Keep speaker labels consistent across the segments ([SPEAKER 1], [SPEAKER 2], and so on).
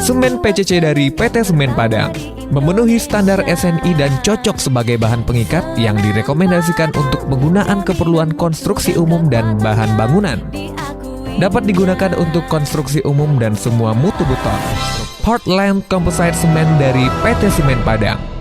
[SPEAKER 1] Semen PCC dari PT Semen Padang memenuhi standar SNI dan cocok sebagai bahan pengikat yang direkomendasikan untuk penggunaan keperluan konstruksi umum dan bahan bangunan. Dapat digunakan untuk konstruksi umum dan semua mutu beton. Portland Composite Semen dari PT Semen Padang.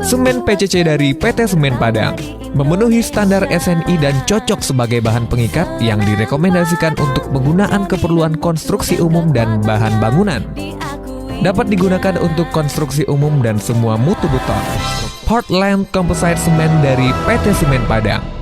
[SPEAKER 1] Semen PCC dari PT Semen Padang memenuhi standar SNI dan cocok sebagai bahan pengikat yang direkomendasikan untuk penggunaan keperluan konstruksi umum dan bahan bangunan. Dapat digunakan untuk konstruksi umum dan semua mutu beton. Portland Composite Semen dari PT Semen Padang.